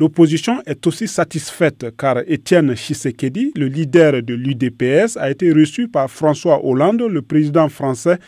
L'opposition est aussi satisfaite car Étienne Tshisekedi, le leader de l'UDPS, a été reçu par François Hollande, le président français,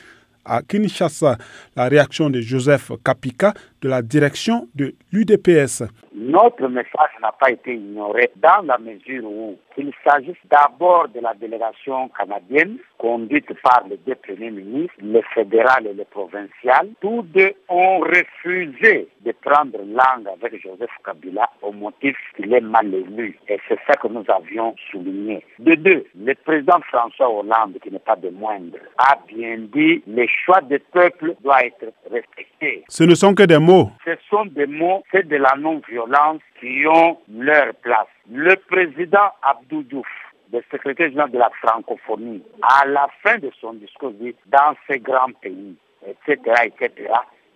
à Kinshasa. La réaction de Joseph Kapika de la direction de l'UDPS. Notre message n'a pas été ignoré dans la mesure où il s'agisse d'abord de la délégation canadienne conduite par les deux premiers ministres, le fédéral et le provincial. Tous deux ont refusé de prendre langue avec Joseph Kabila au motif qu'il est mal élu. Et c'est ça que nous avions souligné. De deux, le président François Hollande, qui n'est pas de moindre, a bien dit que le choix du peuple doit être respecté. Ce ne sont que des mots. Ce sont des mots, c'est de la non-violence qui ont leur place. Le président Abdou Diouf, le secrétaire général de la francophonie, à la fin de son discours dit dans ces grands pays, etc.,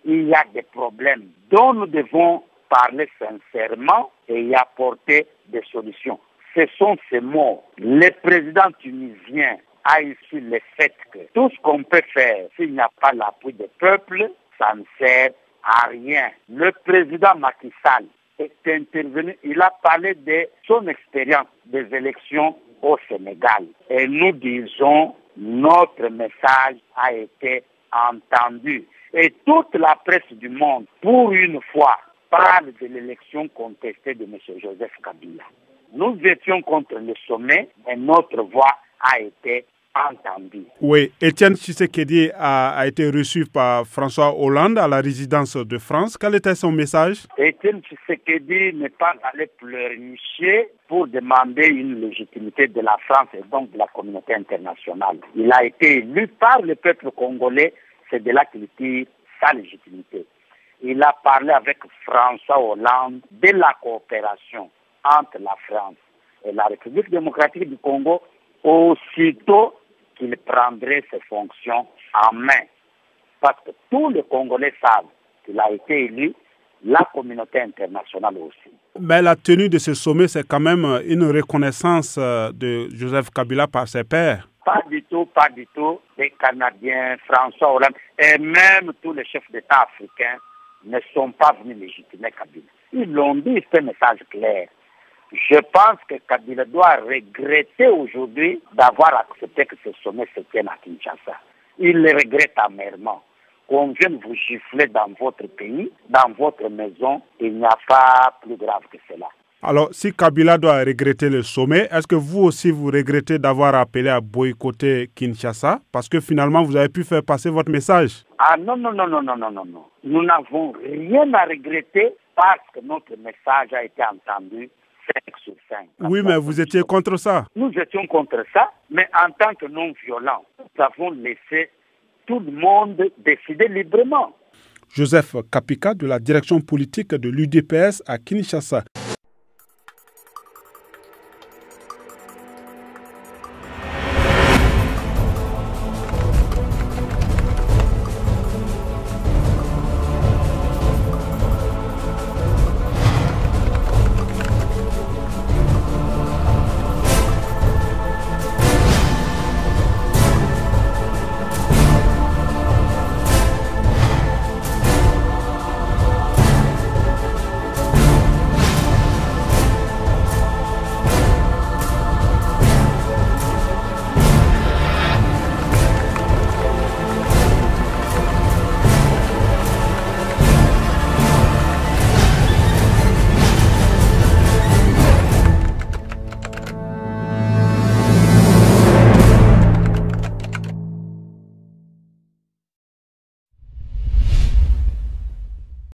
il y a des problèmes dont nous devons parler sincèrement et y apporter des solutions. Ce sont ces mots. Le président tunisien a ici le fait que tout ce qu'on peut faire, s'il n'y a pas l'appui des peuples, ça ne sert à rien. Le président Macky Sall est intervenu, il a parlé de son expérience des élections au Sénégal. Et nous disons, notre message a été entendu. Et toute la presse du monde, pour une fois, parle de l'élection contestée de M. Joseph Kabila. Nous étions contre le sommet et notre voix a été entendu. Oui, Étienne Tshisekedi a été reçu par François Hollande à la résidence de France. Quel était son message? Étienne Tshisekedi n'est pas allé pleurnicher pour demander une légitimité de la France et donc de la communauté internationale. Il a été élu par le peuple congolais, c'est de là qu'il tire sa légitimité. Il a parlé avec François Hollande de la coopération entre la France et la République démocratique du Congo aussitôt qu'il prendrait ses fonctions en main. Parce que tous les Congolais savent qu'il a été élu, la communauté internationale aussi. Mais la tenue de ce sommet, c'est quand même une reconnaissance de Joseph Kabila par ses pairs. Pas du tout, pas du tout. Les Canadiens, François Hollande et même tous les chefs d'État africains ne sont pas venus légitimer Kabila. Ils l'ont dit, c'est un message clair. Je pense que Kabila doit regretter aujourd'hui d'avoir accepté que ce sommet se tienne à Kinshasa. Il le regrette amèrement. Qu'on vienne vous gifler dans votre pays, dans votre maison, il n'y a pas plus grave que cela. Alors, si Kabila doit regretter le sommet, est-ce que vous aussi vous regrettez d'avoir appelé à boycotter Kinshasa? Parce que finalement, vous avez pu faire passer votre message. Ah non. Nous n'avons rien à regretter parce que notre message a été entendu. 5 sur 5. Oui, mais vous étiez contre ça. Nous étions contre ça, mais en tant que non-violents, nous avons laissé tout le monde décider librement. Joseph Kapika de la direction politique de l'UDPS à Kinshasa.